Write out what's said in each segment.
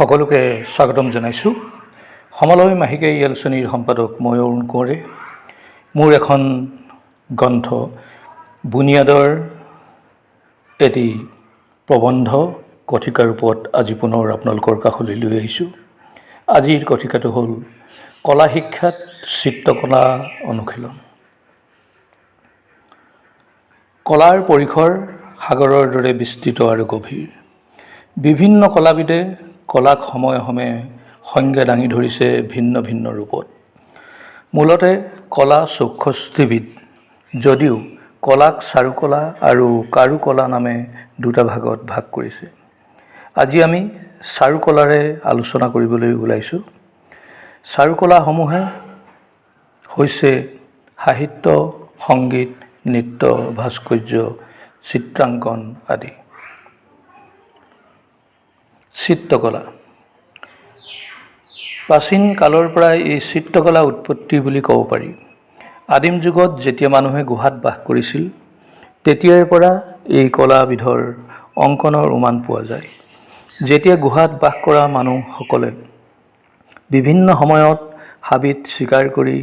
সকলোকে স্বাগতম জনাইছোঁ। সমলয় মাহিকে এই আলোচনীৰ সম্পাদক মই অৰুণ কোঁৱৰে। মোৰ এখন গ্ৰন্থ বুনিয়াদৰ এটি প্ৰবন্ধ কথিকাৰ ৰূপত আজি পুনৰ আপোনালোকৰ কাষলৈ লৈ আহিছোঁ। আজিৰ কথিকাটো হ'ল কলা শিক্ষাত চিত্ৰকলা অনুশীলন। কলাৰ পৰিসৰ সাগৰৰ দৰে বিস্তৃত আৰু গভীৰ। বিভিন্ন কলাবিদে কলাক সময়ে সময়ে সংজ্ঞা দাঙি ধৰিছে ভিন্ন ভিন্ন ৰূপত। মূলতে কলা চৌষষ্ঠিবিধ, যদিও কলাক চাৰুকলা আৰু কাৰুকলা নামে দুটা ভাগত ভাগ কৰিছে। আজি আমি চাৰুকলাৰে আলোচনা কৰিবলৈ ওলাইছোঁ। চাৰুকলাসমূহে হৈছে সাহিত্য, সংগীত, নৃত্য, ভাস্কৰ্য, চিত্ৰাংকন আদি। চিত্ৰকলা প্ৰাচীন কালৰ পৰাই এই চিত্ৰকলা উৎপত্তি বুলি ক'ব পাৰি। আদিম যুগত যেতিয়া মানুহে গুহাত বাস কৰিছিল, তেতিয়াৰ পৰা এই কলাবিধৰ অংকনৰ উমান পোৱা যায়। যেতিয়া গুহাত বাস কৰা মানুহসকলে বিভিন্ন সময়ত হাবিত চিকাৰ কৰি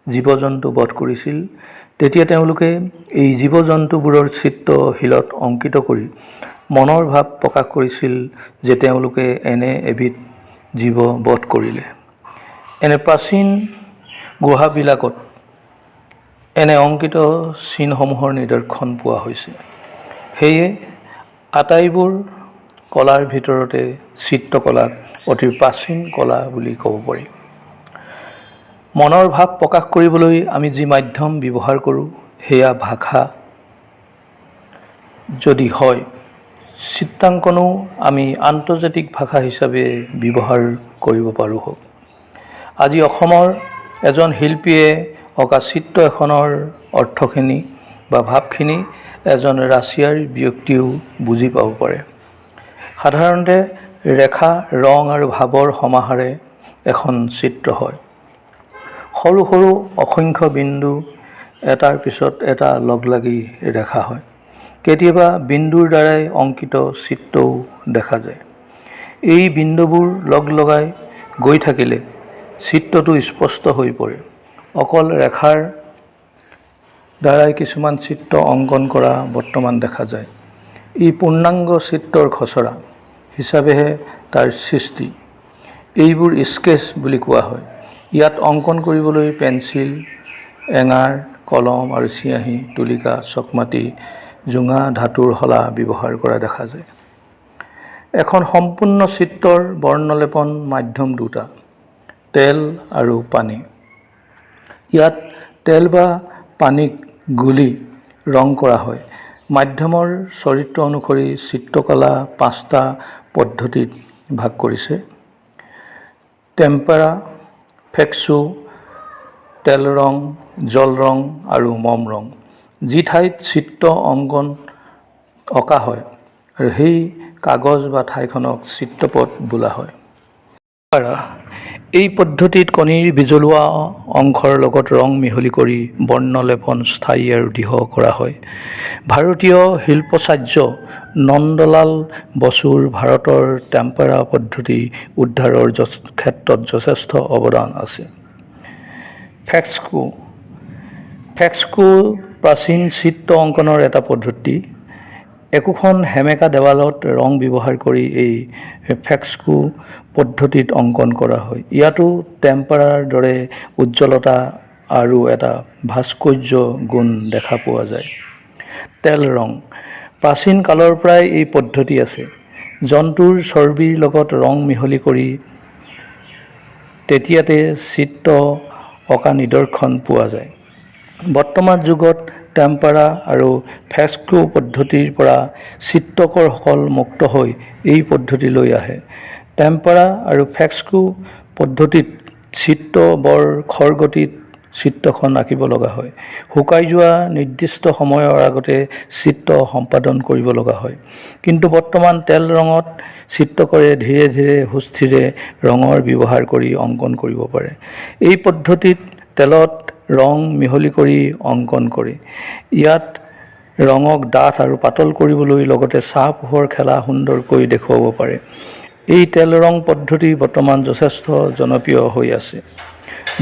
জীৱ জন্তু বধ কৰিছিল, তেতিয়া তেওঁলোকে এই জীৱ জন্তুবোৰৰ চিত্ৰ শিলত অংকিত কৰি মনৰ ভাৱ প্ৰকাশ কৰিছিল যে তেওঁলোকে এনে এবিধ জীৱ বধ কৰিলে। এনে প্ৰাচীন গুহাবিলাকত এনে অংকিত চিনসমূহৰ নিদৰ্শন পোৱা হৈছে। সেয়ে আটাইবোৰ কলাৰ ভিতৰতে চিত্ৰকলাক অতি প্ৰাচীন কলা বুলি ক'ব পাৰি। মনৰ ভাৱ প্ৰকাশ কৰিবলৈ আমি যি মাধ্যম ব্যৱহাৰ কৰোঁ সেয়া ভাষা যদি হয়, চিত্ৰাংকনো আমি আন্তৰ্জাতিক ভাষা হিচাপে ব্যৱহাৰ কৰিব পাৰোঁ। আজি অসমৰ এজন শিল্পীয়ে অঁকা চিত্ৰ এখনৰ অৰ্থখিনি বা ভাৱখিনি এজন ৰাছিয়াৰ ব্যক্তিও বুজি পাব পাৰে। সাধাৰণতে ৰেখা, ৰং আৰু ভাৱৰ সমাহাৰে এখন চিত্ৰ হয়। সৰু সৰু অসংখ্য বিন্দু এটাৰ পিছত এটা লগ লাগি ৰেখা হয়। কেতিয়াবা বিন্দুৰ দ্বাৰাই অংকিত চিত্ৰও দেখা যায়। এই বিন্দুবোৰ লগ লগাই গৈ থাকিলে চিত্ৰটো স্পষ্ট হৈ পৰে। অকল ৰেখাৰ দ্বাৰাই কিছুমান চিত্ৰ অংকন কৰা বৰ্তমান দেখা যায়। ই পূৰ্ণাংগ চিত্ৰৰ খচৰা হিচাপেহে তাৰ সৃষ্টি। এইবোৰ স্কেচ বুলি কোৱা হয়। ইয়াত অংকন কৰিবলৈ পেঞ্চিল, এঙাৰ, কলম আৰু চিয়াঁহী, তুলিকা, চকমাটি, জোঙা ধাতুৰ শলা ব্যৱহাৰ কৰা দেখা যায়। এখন সম্পূৰ্ণ চিত্ৰৰ বৰ্ণলেপন মাধ্যম দুটা, তেল আৰু পানী। ইয়াত তেল বা পানীক গুলি ৰং কৰা হয়। মাধ্যমৰ চৰিত্ৰ অনুসৰি চিত্ৰকলা 5টা পদ্ধতিত ভাগ কৰিছে: টেম্পাৰা, ফেক্সো, তেল ৰং, জল ৰং আৰু মম ৰং। যি ঠাইত চিত্ৰ অঁকা হয় আৰু সেই কাগজ বা ঠাইখনক চিত্ৰপট বোলা হয়। এই পদ্ধতিত কণীৰ বিজলুৱা অংশৰ লগত ৰং মিহলি কৰি বৰ্ণলেপন স্থায়ী আৰু দৃঢ় কৰা হয়। ভাৰতীয় শিল্পাচাৰ্য নন্দলাল বসুৰ ভাৰতৰ টেম্পাৰা পদ্ধতি উদ্ধাৰৰ ক্ষেত্ৰত যথেষ্ট অৱদান আছে। ফেক্সকো প্ৰাচীন চিত্ৰ অংকনৰ এটা পদ্ধতি। একোখন সেমেকা দেৱালত ৰং ব্যৱহাৰ কৰি এই ফেক্সকো পদ্ধতিত অংকন কৰা হয়। ইয়াতো টেম্পাৰাৰ দৰে উজ্জ্বলতা আৰু এটা ভাস্কৰ্য গুণ দেখা পোৱা যায়। তেল ৰং প্ৰাচীন কালৰ পৰাই এই পদ্ধতি আছে। জন্তুৰ চৰ্বিৰ লগত ৰং মিহলি কৰি তেতিয়াতে চিত্ৰ অঁকা নিদৰ্শন পোৱা যায়। বৰ্তমান যুগত টেম্পাৰা আৰু ফেক্সকো পদ্ধতিৰ পৰা চিত্ৰকৰসকল মুক্ত হৈ এই পদ্ধতিলৈ আহে। টেম্পাৰা আৰু ফেক্সকো পদ্ধতিত চিত্ৰ বৰ খৰগতিত চিত্ৰখন আঁকিব লগা হয়। শুকাই যোৱা নিৰ্দিষ্ট সময়ৰ আগতে চিত্ৰ সম্পাদন কৰিব লগা হয়। কিন্তু বৰ্তমান তেল ৰঙত চিত্ৰকৰে ধীৰে ধীৰে সুস্থিৰে ৰঙৰ ব্যৱহাৰ কৰি অংকন কৰিব পাৰে। এই পদ্ধতিত তেলত ৰং মিহলি কৰি অংকন কৰে। ইয়াত ৰঙক ডাঠ আৰু পাতল কৰিবলৈ লগতে ছাঁ পোহৰ খেলা সুন্দৰকৈ দেখুৱাব পাৰে। এই তেল ৰং পদ্ধতি বৰ্তমান যথেষ্ট জনপ্ৰিয় হৈ আছে।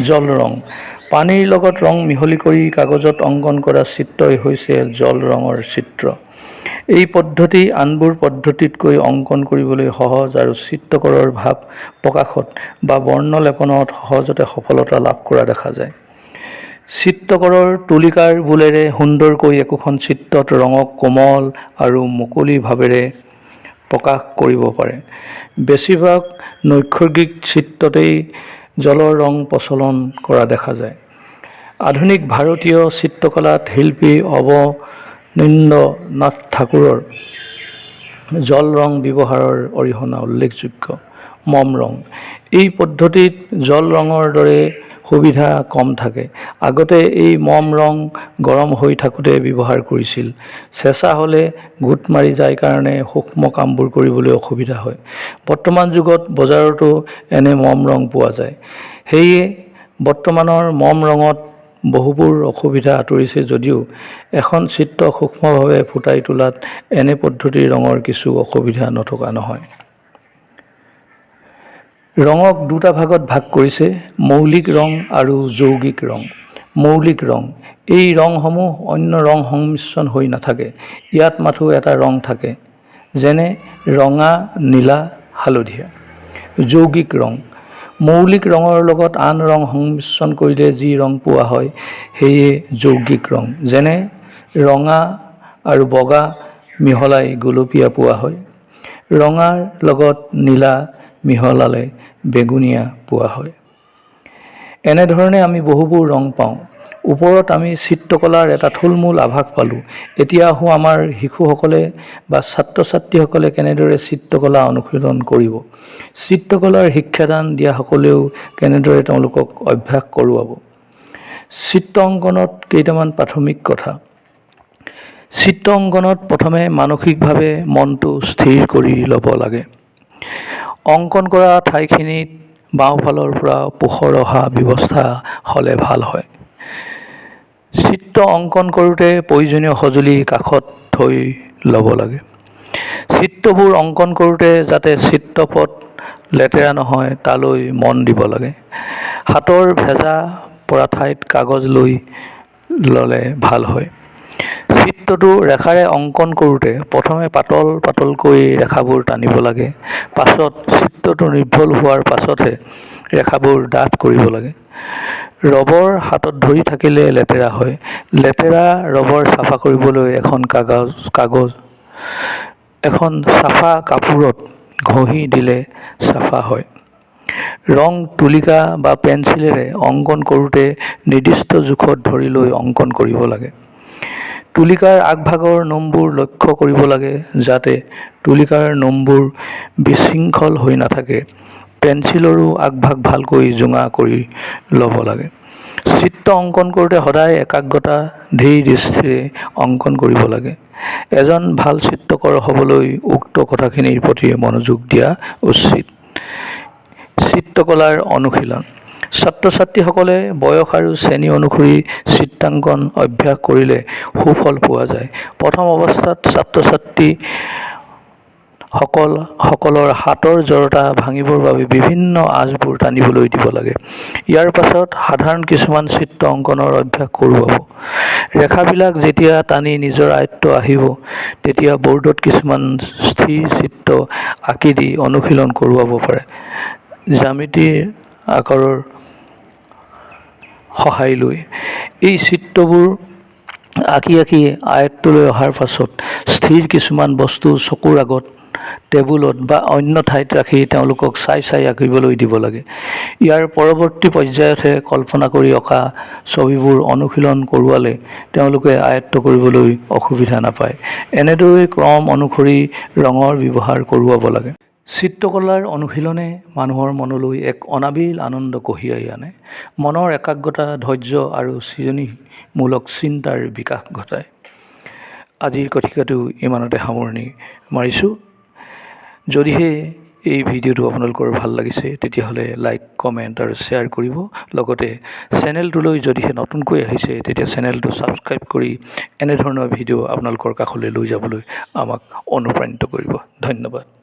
জল ৰং পানীৰ লগত ৰং মিহলি কৰি কাগজত অংকন কৰা চিত্ৰই হৈছে জল ৰঙৰ চিত্ৰ। এই পদ্ধতি আনবোৰ পদ্ধতিতকৈ অংকন কৰিবলৈ সহজ আৰু চিত্ৰকৰৰ ভাৱ প্ৰকাশত বা বৰ্ণলেপনত সহজতে সফলতা লাভ কৰা দেখা যায়। চিত্ৰকৰৰ তুলিকাৰ বোলেৰে সুন্দৰকৈ একোখন চিত্ৰত ৰঙক কোমল আৰু মুকলি ভাৱেৰে প্ৰকাশ কৰিব পাৰে। বেছিভাগ নৈসৰ্গিক চিত্ৰতেই জলৰ ৰং প্ৰচলন কৰা দেখা যায়। আধুনিক ভাৰতীয় চিত্ৰকলাত শিল্পী অৱনীন্দ্ৰনাথ ঠাকুৰৰ জল ৰং ব্যৱহাৰৰ অৰিহণা উল্লেখযোগ্য। মম ৰং এই পদ্ধতিত জল ৰঙৰ দৰে সুবিধা কম থাকে। আগতে এই মম ৰং গৰম হৈ থাকোঁতে ব্যৱহাৰ কৰিছিল। চেঁচা হ'লে গোট মাৰি যায় কাৰণে সূক্ষ্ম কামবোৰ কৰিবলৈ অসুবিধা হয়। বৰ্তমান যুগত বজাৰতো এনে মম ৰং পোৱা যায়। সেয়ে বৰ্তমানৰ মম ৰঙত বহুবোৰ অসুবিধা আঁতৰিছে যদিও এখন চিত্ৰ সূক্ষ্মভাৱে ফুটাই তোলাত এনে পদ্ধতিৰ ৰঙৰ কিছু অসুবিধা নথকা নহয়। ৰঙক দুটা ভাগত ভাগ কৰিছে, মৌলিক ৰং আৰু যৌগিক ৰং। মৌলিক ৰং এই ৰংসমূহ অন্য ৰং সংমিশ্ৰণ হৈ নাথাকে। ইয়াত মাথো এটা ৰং থাকে, যেনে ৰঙা, নীলা, হালধীয়া। যৌগিক ৰং মৌলিক ৰঙৰ লগত আন ৰং সংমিশ্ৰণ কৰিলে যি ৰং পোৱা হয় সেয়ে যৌগিক ৰং। যেনে ৰঙা আৰু বগা মিহলাই গুলপীয়া পোৱা হয়। ৰঙাৰ লগত নীলা মিহলালে বেগুনীয়া পোৱা হয়। এনেধৰণে আমি বহুবোৰ ৰং পাওঁ। ওপৰত আমি চিত্ৰকলাৰ এটা থুলমূল আভাস পালোঁ। এতিয়া আহোঁ আমাৰ শিশুসকলে বা ছাত্ৰ ছাত্ৰীসকলে কেনেদৰে চিত্ৰকলা অনুশীলন কৰিব। চিত্ৰকলাৰ শিক্ষাদান দিয়াসকলেও কেনেদৰে তেওঁলোকক অভ্যাস কৰোৱাব। চিত্ৰ অংকনত কেইটামান প্ৰাথমিক কথা। চিত্ৰ অংকনত প্ৰথমে মানসিকভাৱে মনটো স্থিৰ কৰি ল'ব লাগে। অংকন কৰা ঠাইখিনিত বাওঁফালৰ পৰা পোহৰ অহা ব্যৱস্থা হ'লে ভাল হয়। চিত্ৰ অংকন কৰোঁতে প্ৰয়োজনীয় সঁজুলি কাষত থৈ ল'ব লাগে। চিত্ৰবোৰ অংকন কৰোঁতে যাতে চিত্ৰপট লেতেৰা নহয় তালৈ মন দিব লাগে। হাতৰ ভেজা পৰা ঠাইত কাগজ লৈ ল'লে ভাল হয়। চিত্ৰটো ৰেখাৰে অংকন কৰোঁতে প্ৰথমে পাতল পাতলকৈ ৰেখাবোৰ টানিব লাগে। পাছত চিত্ৰটো নিৰ্ভুল হোৱাৰ পাছতহে ৰেখাবোৰ ডাঠ কৰিব লাগে। ৰবৰ হাতত ধৰি থাকিলে লেতেৰা হয়। লেতেৰা ৰবৰ চাফা কৰিবলৈ এখন চাফা কাপোৰত ঘঁহি দিলে চাফা হয়। ৰং তুলিকা বা পেঞ্চিলেৰে অংকন কৰোঁতে নিৰ্দিষ্ট জোখত ধৰি লৈ অংকন কৰিব লাগে। তুলিকাৰ আগভাগৰ নোমবোৰ লক্ষ্য কৰিব লাগে যাতে তুলিকাৰ নোমবোৰ বিশৃংখল হৈ নাথাকে। পেঞ্চিলৰো আগভাগ ভালকৈ জোঙা কৰি ল'ব লাগে। চিত্ৰ অংকন কৰোঁতে সদায় একাগ্ৰতা, ধীৰ দৃষ্টিৰে অংকন কৰিব লাগে। এজন ভাল চিত্ৰকৰ হ'বলৈ উক্ত কথাখিনিৰ প্ৰতি মনোযোগ দিয়া উচিত। চিত্ৰকলাৰ অনুশীলন ছাত্ৰ ছাত্ৰীসকলে বয়স আৰু শ্ৰেণী অনুসৰি চিত্ৰাংকন অভ্যাস কৰিলে সুফল পোৱা যায়। প্ৰথম অৱস্থাত ছাত্ৰ ছাত্ৰী সকলৰ হাতৰ জড়তা ভাঙিবৰ বাবে বিভিন্ন আঁচবোৰ টানিবলৈ দিব লাগে। ইয়াৰ পাছত সাধাৰণ কিছুমান চিত্ৰ অংকনৰ অভ্যাস কৰোৱাব। ৰেখাবিলাক যেতিয়া টানি নিজৰ আয়ত্ত আহিব তেতিয়া বৰ্ডত কিছুমান স্থিৰ চিত্ৰ আঁকি দি অনুশীলন কৰোৱাব পাৰে। জ্যামিতিৰ আকাৰৰ সহায় লৈ এই চিত্ৰবোৰ আঁকি আয়ত্তলৈ অহাৰ পাছত স্থিৰ কিছুমান বস্তু চকুৰ আগত, টেবুলত বা অন্য ঠাইত ৰাখি তেওঁলোকক চাই আঁকিবলৈ দিব লাগে। ইয়াৰ পৰৱৰ্তী পৰ্যায়তহে কল্পনা কৰি অঁকা ছবিবোৰ অনুশীলন কৰোৱালে তেওঁলোকে আয়ত্ত কৰিবলৈ অসুবিধা নাপায়। এনেদৰে ক্ৰম অনুসৰি ৰঙৰ ব্যৱহাৰ কৰোৱাব লাগে। চিত্ৰকলাৰ অনুশীলনে মানুহৰ মনলৈ এক অনাবিল আনন্দ কঢ়িয়াই আনে। মনৰ একাগ্ৰতা, ধৈৰ্য আৰু সৃজনীমূলক চিন্তাৰ বিকাশ ঘটায়। আজিৰ কথিকাটো ইমানতে সামৰণি মাৰিছোঁ। যদিহে এই ভিডিঅ'টো আপোনালোকৰ ভাল লাগিছে তেতিয়াহ'লে লাইক, কমেণ্ট আৰু শ্বেয়াৰ কৰিব। লগতে চেনেলটোলৈ যদিহে নতুনকৈ আহিছে তেতিয়া চেনেলটো ছাবস্ক্ৰাইব কৰি এনেধৰণৰ ভিডিঅ' আপোনালোকৰ কাষলৈ লৈ যাবলৈ আমাক অনুপ্ৰাণিত কৰিব। ধন্যবাদ।